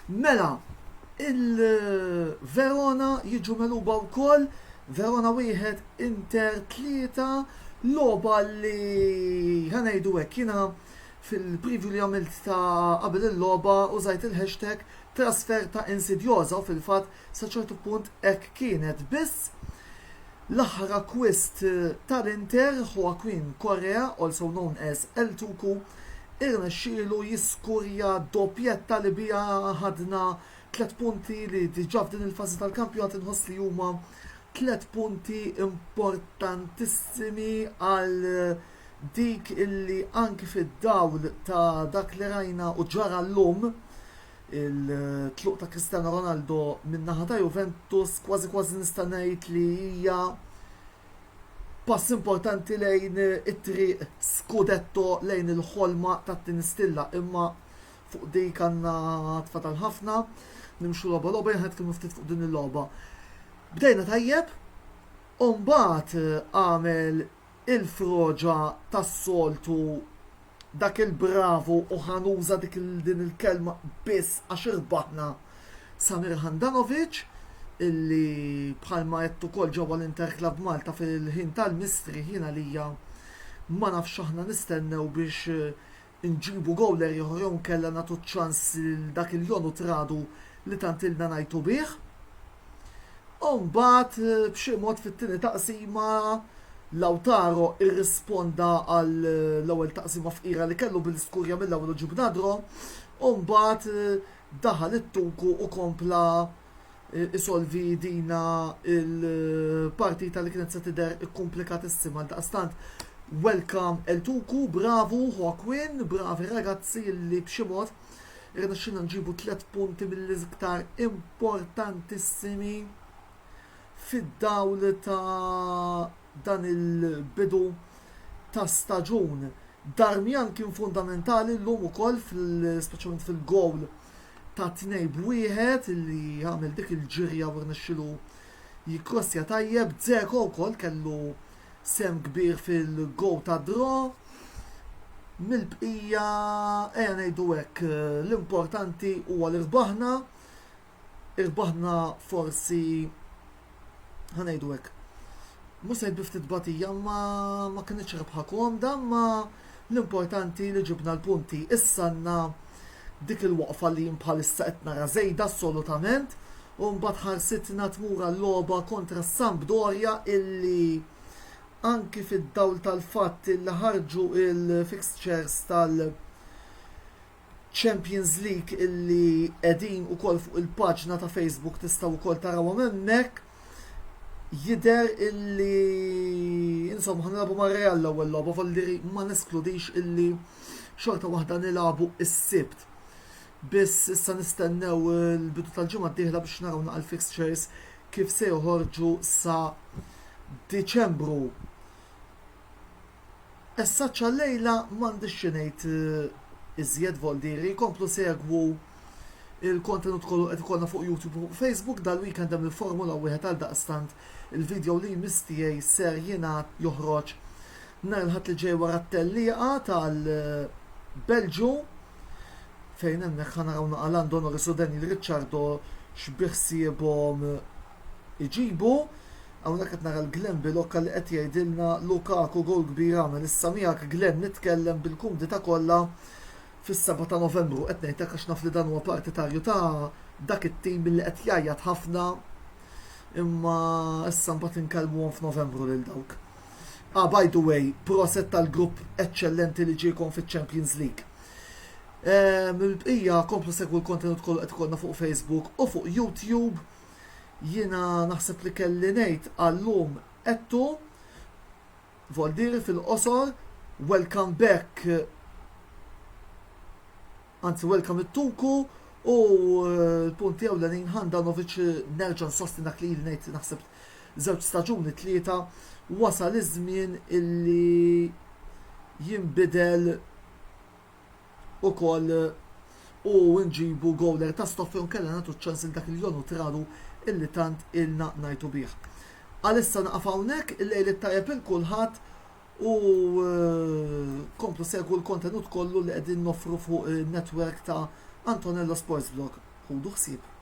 Mela, il-Verona jiġu meluba wkoll, Verona wieħed Inter 3, logħba li ħanejdu hekk jiena fil-preview li għamilt ta' qabel il-logħba użajt il-hashtag trasfer ta' insidjoża u fil-fatt sa ċertu punt hekk kienet biss l-aħħar acquist tal-Inter Joaquin Correa, also known as El Tucu, irnexxielu jiskurja dopjetta li bija ħadna 3 punti li diġà f'din il-fażi tal-kampjonat inħoss li huma 3 punti importantissimi għal dik illi anki fid-dawl ta' dak li rajna u ġara llum il-tluq ta' Cristiano Ronaldo min-naħa ta' Juventus kważi nista' ngħid li hija pass importanti lejn it-triq skudetto lejn il-ħolma tat-tinistilla, imma fuq dik għandna tfatal ħafna nimxu logħba ħadkilmu ftit fuq din il-logħba. Bdejna tajjeb, u mbagħad għamel il-froġa tas-soltu dak il-bravo u ħanuża din il-kelma biss għax irbaħna Samir Handanovic illi bħalma qed ukoll ġewwa l-Inter Club Malta fil-ħin tal-mistri jiena lija ma nafx aħna nistennew biex nġibu gowler ieħor jew kellha nagħtu ċans dak il-jonu tradu li tant ilna ngħidu bih. U mbagħad b'xi mod fit-tieni taqsima Lautaro irrisponda għal l-ewwel taqsima fqira li kellu bil-iskurja mill-ewwel u ġib nadro, u mbagħad daħal it-Tuku u kompla isolvi dina il-partita li kienet se tidher ikkomplikatissima daqstant. Welcome El Tuku, bravo Joaquin, bravi ragazzi li b'xi mod irnexxilna nġibu 3 punti mill-iktar importantissimi fid-dawl ta' dan il-bidu ta' staġun. Darmian kien fundamentali llum ukoll speċjalment fil-gowl ta' 2-1 li għamel dik il-ġirja u rnexxielu jikrossja tajjeb. Dzeko wkoll kellu sem kbir fil-gowl ta' draw. Mill-bqija ngħidu hekk l-importanti huwa li irbaħna forsi ħanejdu hekk. Mhux se biftit batija ma kienx rebħa komda, ma l-importanti li ġibna l-punti. Issa għandna dik il-waqfa li bħalissa qed nara żejda assolutament, u mbagħad ħarsitna tmura l-logħba kontra Sampdoria illi anki fid-dawl tal-fatt li ħarġu il-fixtures tal-Champions League illi qegħdin ukoll fuq il-paġna ta' Facebook tistgħu wkoll tarawhom hemmhekk, jidher illi insomma ħanilagħbu mar-Real l-ewwel logħba, folli ma neskludix illi xorta waħda nilagħbu is-Sibt. Biss issa nistennew il-bidu tal-ġimgħa d-dieħla biex naraw naqal fixtures kif se joħorġu sa Diċembru. Issa ċallejla m'għandix xi ngħid iżjed voldiri, komplu segwu il-kontenut kollu qed ikollna fuq YouTube u Facebook. Dal-weekend hemm il-Formula wieħed għal daqstant il-video li mistijaj ser jingħad joħroġ nhar il-ħadd li ġej wara t-tellieqa tal-Belġu fejn hemmhekk ħanaraw naqal Lando Norris u Daniel Ricciardo x'biħsiebhom iġibu. Hawnhekk qed nara l-Glenn Bilokka li qed jgħidilna Lukaku gol kbir għamel. Issa miegħek Glenn nitkellem bil-kumdita kollha fis-7 ta' Novembru, qed ngħidlek għax naf li dan huwa partitarju ta' dak it-tim li qed jgħajjad ħafna, imma issa mbagħad inkellmuhom f'Novembru lil dawk. By the way, proset tal-grupp eċċellenti li ġiekom fiċ-Champions League. Mill-bqija komplu segwu l-kontenut kollu qed ikollna fuq Facebook u fuq YouTube. Jiena naħseb li kelli ngħid għallum qedtu voldiri fil-qosor, welcome back, anzi welcome it-Tuku, u l-punti ewlenin Handanovic nerġa' nsosti dak li ngħid naħseb 2 staġuni 3 wasal iż-żmien illi jinbidel ukoll u nġibu gowler ta' stoffi u kellha nagħtu ċans il dak il-jonu tradu illi tant ilna ngħidu bih. Għalissa naqaf hawnhekk il-lejl it-tajjeb il-kulħadd u komplu segwu l-kontenut kollu li qegħdin noffru fuq il-netwerk ta' Antonello Sports Blog. ħudu ħsieb.